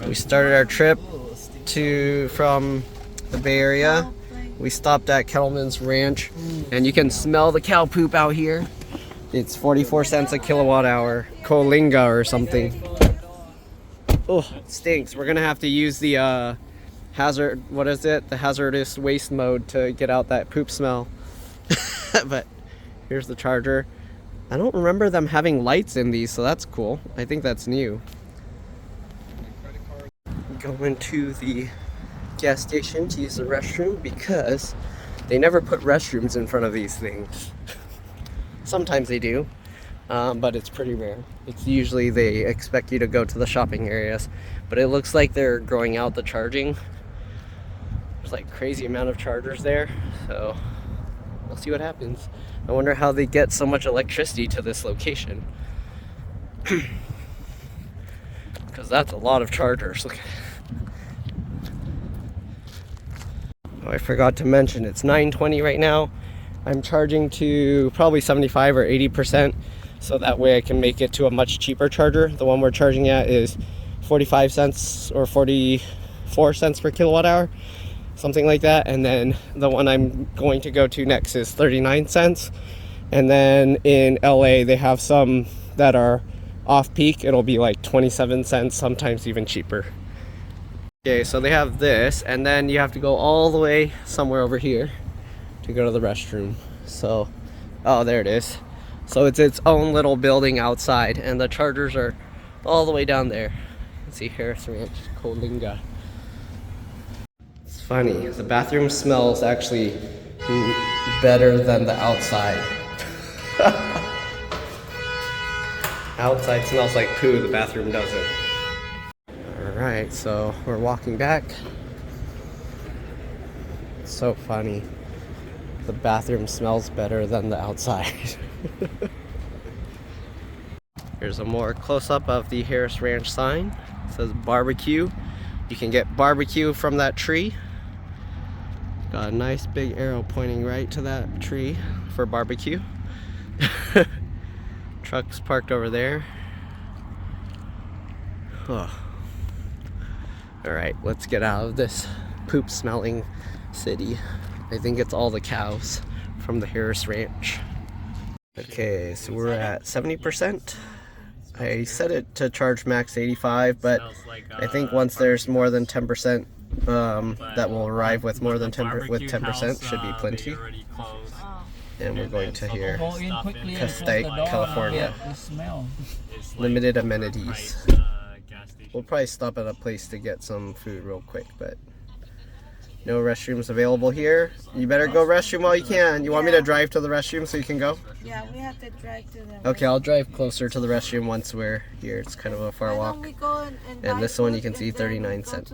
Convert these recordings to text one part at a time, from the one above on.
We started our trip from the Bay Area. We stopped at Kettleman's Ranch, and you can smell the cow poop out here. It's 44 cents a kilowatt hour, Coalinga or something. Oh, it stinks. We're gonna have to use the the hazardous waste mode to get out that poop smell. But here's the charger. I don't remember them having lights in these, so that's cool. I think that's new. Going to the gas station to use the restroom because they never put restrooms in front of these things. Sometimes they do, but it's pretty rare. It's usually they expect you to go to the shopping areas, but it looks like they're growing out the charging. There's like crazy amount of chargers there, so we'll see what happens. I wonder how they get so much electricity to this location. Because that's a lot of chargers. Look. Oh, I forgot to mention it's 9:20 right now. I'm charging to probably 75 or 80%, so that way I can make it to a much cheaper charger. The one we're charging at is 45 cents or 44 cents per kilowatt hour, something like that. And then the one I'm going to go to next is 39 cents. And then in LA they have some that are off peak. It'll be like 27 cents, sometimes even cheaper. Okay, so they have this, and then you have to go all the way somewhere over here to go to the restroom. So, oh, there it is. So it's its own little building outside, and the chargers are all the way down there. You can see Harris Ranch, Coalinga. It's funny, the bathroom smells actually better than the outside. Outside smells like poo, the bathroom doesn't. Alright, so we're walking back. It's so funny. The bathroom smells better than the outside. Here's a more close-up of the Harris Ranch sign. It says barbecue. You can get barbecue from that tree. Got a nice big arrow pointing right to that tree for barbecue. Truck's parked over there. Oh. Alright, let's get out of this poop smelling city. I think it's all the cows from the Harris Ranch. Okay, so we're at 70%. I set it to charge max 85, but I think once there's more than 10% that will arrive with more than 10% should be plenty. And we're going to here, Castaic, California. Limited amenities. We'll probably stop at a place to get some food real quick, but no restrooms available here. You better go restroom while you can. You want me to drive to the restroom so you can go? Yeah, we have to drive to the restroom. Okay, I'll drive closer to the restroom once we're here. It's kind of a far walk. And this one you can see 39 cents.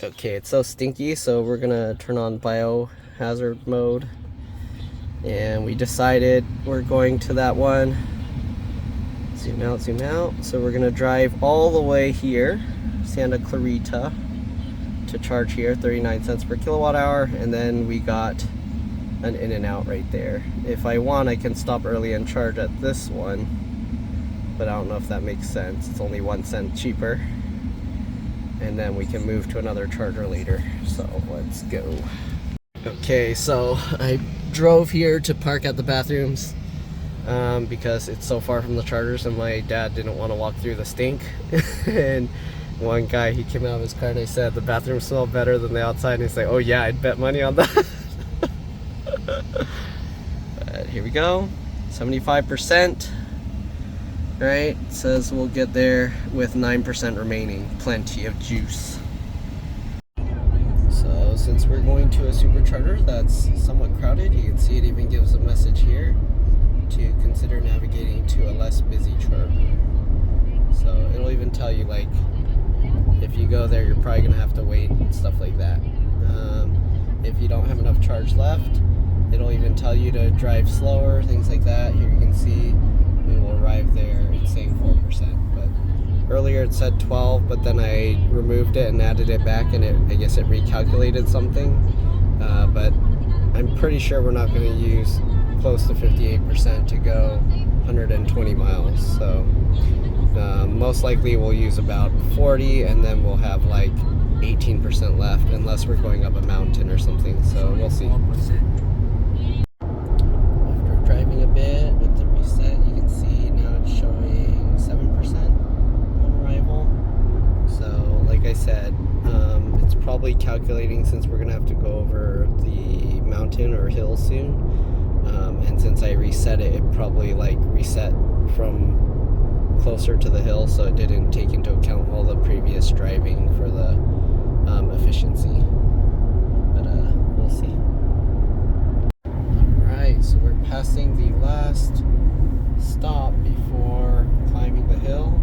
Okay, it's so stinky, so we're gonna turn on biohazard mode. And we decided we're going to that one. Zoom out, zoom out. So we're gonna drive all the way here, Santa Clarita, to charge here, 39 cents per kilowatt hour, and then we got an in and out right there. If I want, I can stop early and charge at this one, but I don't know if that makes sense. It's only 1 cent cheaper, and then we can move to another charger later. So let's go. Okay, so I drove here to park at the bathrooms because it's so far from the chargers, and my dad didn't want to walk through the stink. And one guy, he came out of his car and I said, the bathroom smelled better than the outside, and he's like, oh yeah, I'd bet money on that. But here we go, 75%. Right, it says we'll get there with 9% remaining, plenty of juice. So since we're going to a supercharger that's somewhat crowded, you can see it even gives a message here to consider navigating to a less busy charger. So it'll even tell you, like, if you go there, you're probably gonna have to wait and stuff like that. If you don't have enough charge left, it'll even tell you to drive slower, things like that. Here you can see we will arrive there, it's saying 4%, but earlier it said 12, but then I removed it and added it back, and I guess it recalculated something. But I'm pretty sure we're not gonna use close to 58% to go 120 miles. So Most likely we'll use about 40, and then we'll have like 18% left, unless we're going up a mountain or something, so we'll see. After driving a bit with the reset, you can see now it's showing 7% on arrival. So like I said, it's probably calculating, since we're gonna have to go over the mountain or hill soon, and since I reset it, it probably like reset from closer to the hill, so it didn't take into account all the previous driving for the efficiency, but we'll see. Alright, so we're passing the last stop before climbing the hill.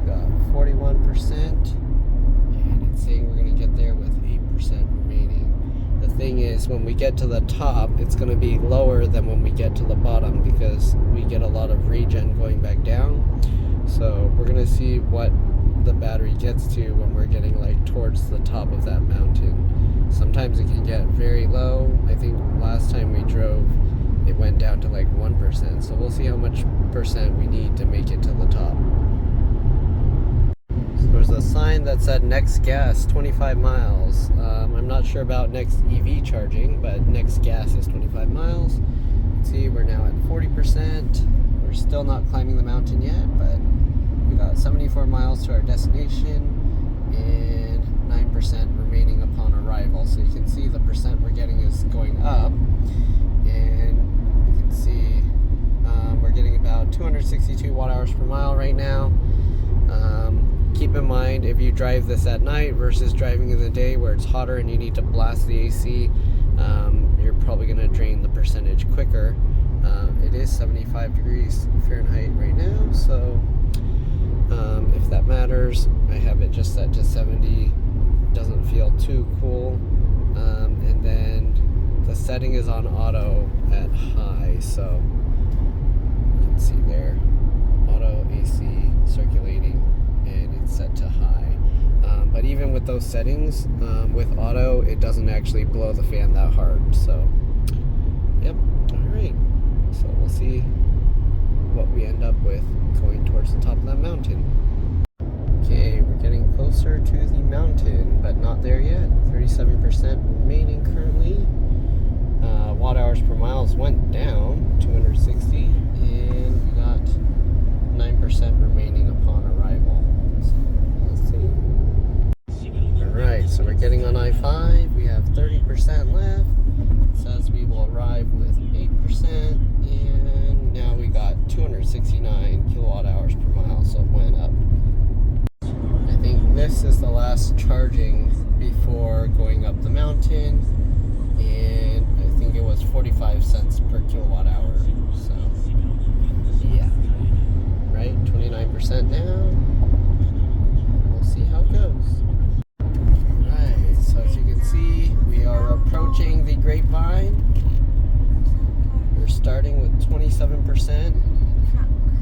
We got 41%, and it's saying we're going to get there with 8% remaining. The thing is, when we get to the top, it's going to be lower than when we get to the bottom, because we get a lot of regen going back down. So we're going to see what the battery gets to when we're getting like towards the top of that mountain. Sometimes it can get very low. I think last time we drove, it went down to like 1%. So we'll see how much percent we need to make it to the top. So there's a sign that said next gas 25 miles. I'm not sure about next EV charging, but next gas is 25 miles. See, we're now at 40%. We're still not climbing the mountain yet, but we got 74 miles to our destination and 9% remaining upon arrival. So you can see the percent we're getting is going up, and you can see we're getting about 262 watt hours per mile right now. Keep in mind, if you drive this at night versus driving in the day where it's hotter and you need to blast the AC, you're probably going to drain the percentage quicker. It is 75 degrees Fahrenheit right now, so if that matters, I have it just set to 70. Doesn't feel too cool, and then the setting is on auto at high, so you can see there, auto AC circulating, and it's set to high. But even with those settings, with auto, it doesn't actually blow the fan that hard. So yep. Alright, so we'll see what we end up with going towards the top of that mountain. Okay, we're getting closer to the mountain, but not there yet. 37% remaining currently. Watt hours per miles went down, 260, and we got 9% remaining upon arrival. So let's see. Alright, so we're getting on I-5. We have 30% left. It says we will arrive with 8%, and now we got 269 kilowatt hours per mile, so it went up. I think this is the last charging before going up the mountain, and I think it was 45 cents per kilowatt hour. So yeah, right, 29% now. We'll see how it goes. Alright, so as you can see, we are approaching the grapevine. We're starting with 27%.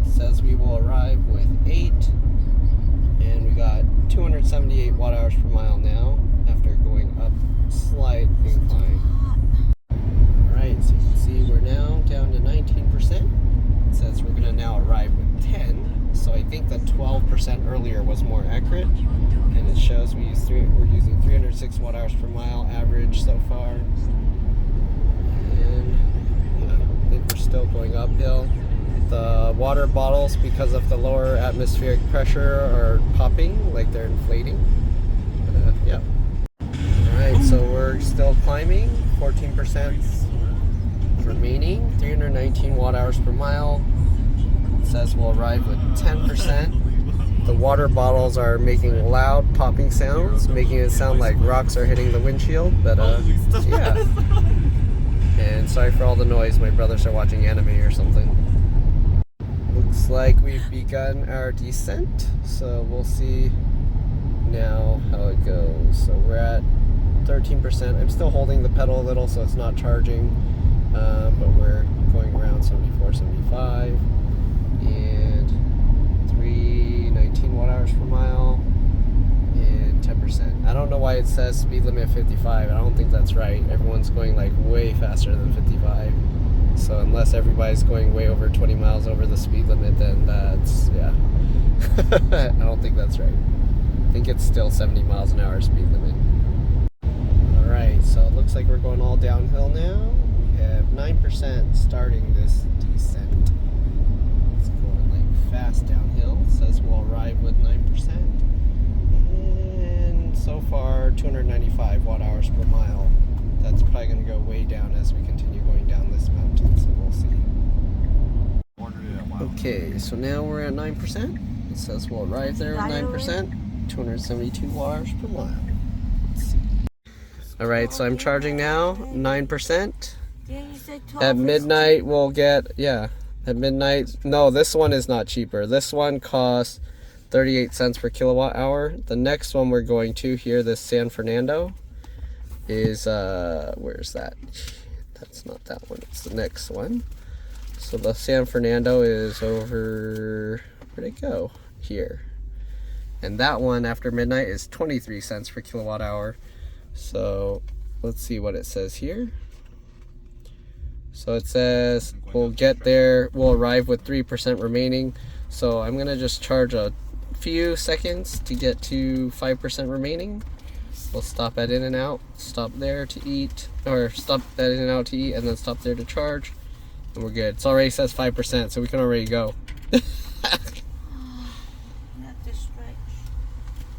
It says we will arrive with 8. And we got 278 watt hours per mile now, after going up slight incline. Alright, so you can see we're now down to 19%. It says we're going to now arrive with 10. So I think the 12% earlier was more accurate. And it shows we're using 306 watt hours per mile average so far. And yeah, I think we're still going uphill. The water bottles, because of the lower atmospheric pressure, are popping, like they're inflating. Yeah. Alright, so we're still climbing, 14% remaining, 319 watt hours per mile. It says we'll arrive with 10%. The water bottles are making loud popping sounds, making it sound like rocks are hitting the windshield, but yeah. And sorry for all the noise, my brothers are watching anime or something. Looks like we've begun our descent, so we'll see now how it goes. So we're at 13%. I'm still holding the pedal a little so it's not charging, but we're going around 74, 75, and 319 watt hours per mile, and 10%. I don't know why it says speed limit 55. I don't think that's right. Everyone's going like way faster than 55. So unless everybody's going way over 20 miles over the speed limit, then that's, yeah. I don't think that's right. I think it's still 70 miles an hour speed limit. Alright, so it looks like we're going all downhill now. We have 9% starting this descent. It's going like fast downhill. It says we'll arrive with 9%. And so far, 295 watt hours per mile. That's probably going to go way down as we continue going down this mountain, so we'll see. Okay, so now we're at 9%. It says we'll arrive there with 9%, 272 watt hours per mile. Let's see. Alright, so I'm charging now, 9%. At midnight we'll get, at midnight, no, this one is not cheaper. This one costs 38 cents per kilowatt hour. The next one we're going to here, this San Fernando, is, where's that? That's not that one, it's the next one. So the San Fernando is over, where'd it go? Here. And that one after midnight is 23 cents per kilowatt hour. So let's see what it says here. So it says we'll get there, we'll arrive with 3% remaining. So I'm gonna just charge a few seconds to get to 5% remaining. We'll stop at In-N-Out, stop there to eat, or stop at In-N-Out to eat and then stop there to charge. And we're good. It already says 5%, so we can already go.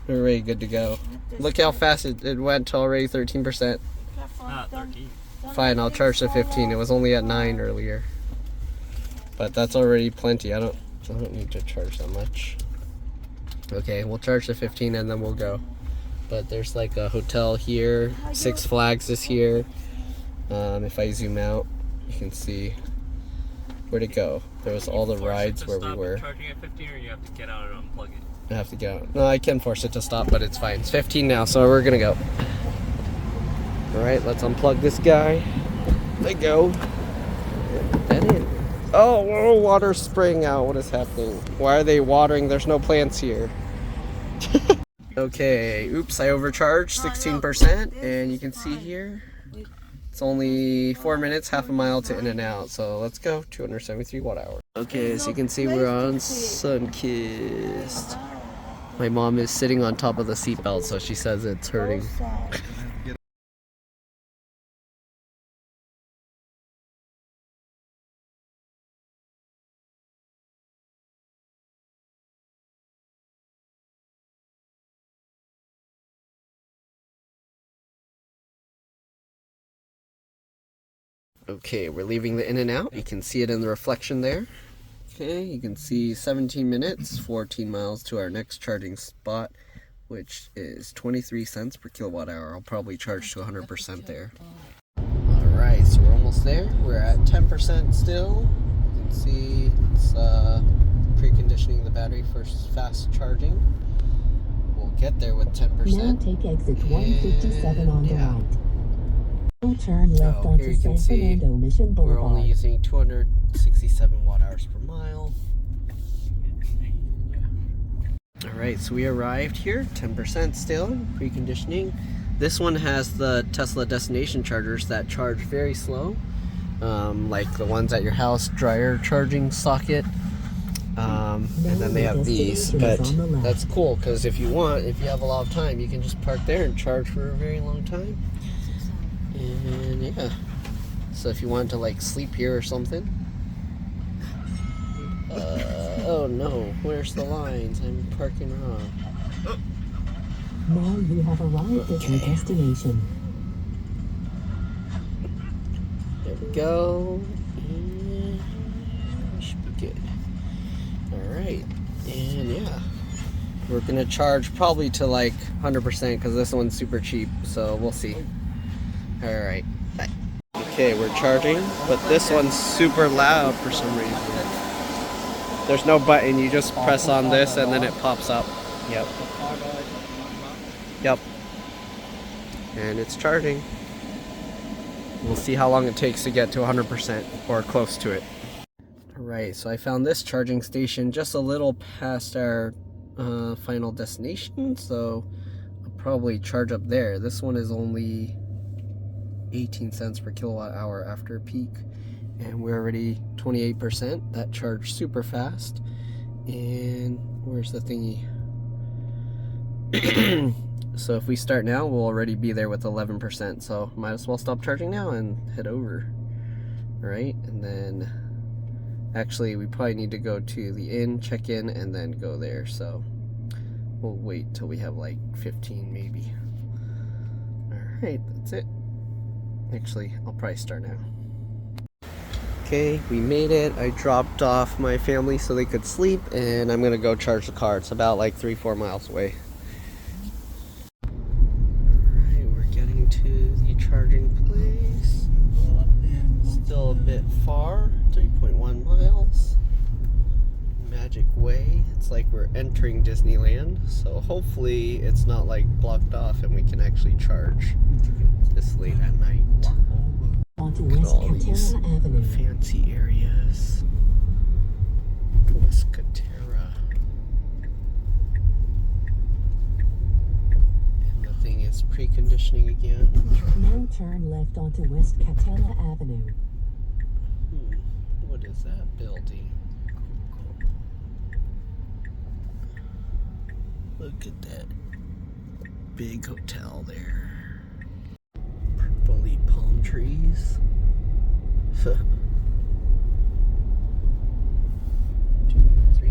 We're already good to go. Look how fast it went to already 13%. 13. Fine, I'll charge to 15. It was only at 9 earlier. But that's already plenty. I don't need to charge that much. Okay, we'll charge to 15 and then we'll go. But there's like a hotel here. Six Flags is here. If I zoom out, you can see. Where'd it go? There was all the rides where we were. Charging at 15, or you have to get out and unplug it? I have to get out. No, I can force it to stop, but it's fine. It's 15 now, so we're gonna go. Alright, let's unplug this guy. Let go. Put that in. Oh, whoa, water's spraying out. What is happening? Why are they watering? There's no plants here. Okay, oops, I overcharged 16%, and you can see here it's only 4 minutes, half a mile to In-N-Out. So let's go, 273 watt hours. Okay, as you can see, we're on Sunkissed. My mom is sitting on top of the seatbelt, so she says it's hurting. Okay, we're leaving the In-N-Out. You can see it in the reflection there. Okay, you can see 17 minutes, 14 miles to our next charging spot, which is 23 cents per kilowatt hour. I'll probably charge to 100% there. Alright, so we're almost there. We're at 10% still. You can see it's preconditioning the battery for fast charging. We'll get there with 10%. Now take exit 157 on the right. Turn left onto San Fernando Mission Boulevard. We're only using 267 watt hours per mile. Alright, so we arrived here, 10% still, preconditioning. This one has the Tesla destination chargers that charge very slow, like the ones at your house, dryer charging socket. And then they have these, but that's cool because if you have a lot of time, you can just park there and charge for a very long time. And yeah, so if you want to like sleep here or something. Oh no, where's the lines? I'm parking wrong. Now you have arrived at your destination. There we go. And should be good. Alright, and yeah, we're gonna charge probably to like 100% because this one's super cheap, so we'll see. Alright, bye. Okay, we're charging, but this one's super loud for some reason. There's no button, you just press on this and then it pops up. Yep. Yep. And it's charging. We'll see how long it takes to get to 100% or close to it. Alright, so I found this charging station just a little past our final destination, so I'll probably charge up there. This one is only 18 cents per kilowatt hour after peak, and we're already 28%. That charged super fast, and Where's the thingy? So if we start now, we'll already be there with 11%. So might as well stop charging now and head over. Right? And then actually we probably need to go to the inn, check in, and then go there. So we'll wait till we have like 15 maybe. Alright, that's it. Actually, I'll probably start now. Okay, we made it. I dropped off my family so they could sleep, and I'm gonna go charge the car. It's about like 3-4 miles away. Alright, we're getting to the charging place. Still a bit far, 3.1 miles. Magic Way. It's like we're entering Disneyland, so hopefully it's not like blocked off and we can actually charge this late at night. Onto Look at West all these Catella Avenue. fancy areas. West Catera. And the thing is preconditioning again. Now turn left onto West Catella Avenue. What is that building? Look at that big hotel there. Purpley palm trees. 2-3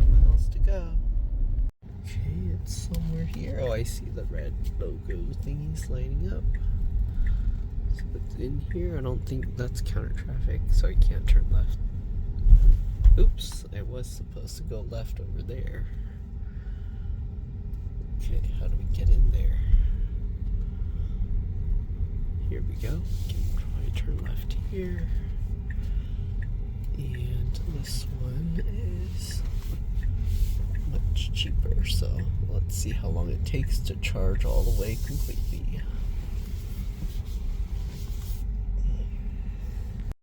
miles to go. Okay, it's somewhere here. Oh, I see the red logo thingies lighting up. So it's in here. I don't think that's counter traffic, so I can't turn left. Oops, I was supposed to go left over there. Okay, how do we get in there? Here we go. Can probably turn left here. And this one is much cheaper, so let's see how long it takes to charge all the way completely.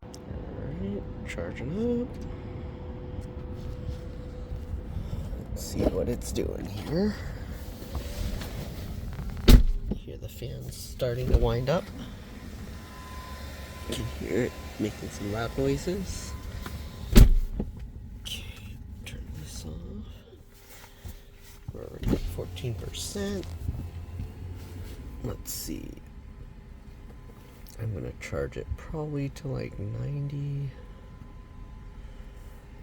Alright, charging up. Let's see what it's doing here. Hear the fans starting to wind up. You can hear it making some loud noises. Okay, turn this off. We're already at 14%. Let's see. I'm gonna charge it probably to like 90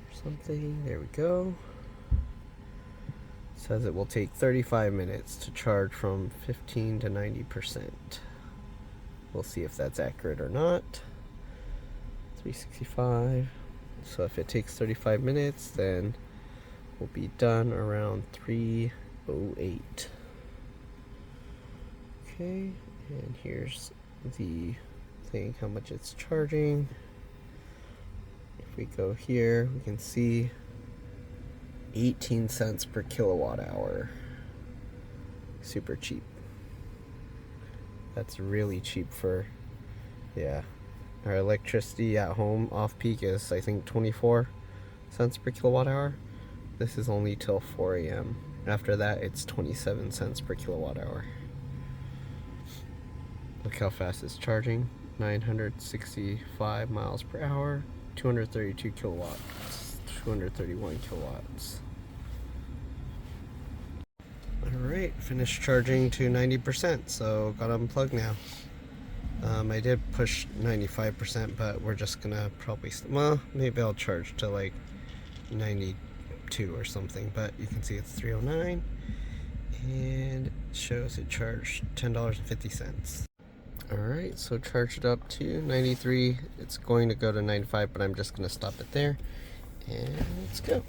or something. There we go. Says it will take 35 minutes to charge from 15 to 90%. We'll see if that's accurate or not. 365. So if it takes 35 minutes, then we'll be done around 3:08. Okay, and here's the thing, how much it's charging. If we go here, we can see 18 cents per kilowatt hour. Super cheap. That's really cheap for, yeah. Our electricity at home off peak is, I think, 24 cents per kilowatt hour. This is only till 4 a.m. After that, it's 27 cents per kilowatt hour. Look how fast it's charging. 965 miles per hour, 232 kilowatts, 231 kilowatts. Alright, finished charging to 90%, so got unplugged now. I did push 95%, but we're just gonna probably, well, maybe I'll charge to like 92 or something, but you can see it's 309, and it shows it charged $10.50. Alright, so charged it up to 93. It's going to go to 95, but I'm just gonna stop it there, and let's go.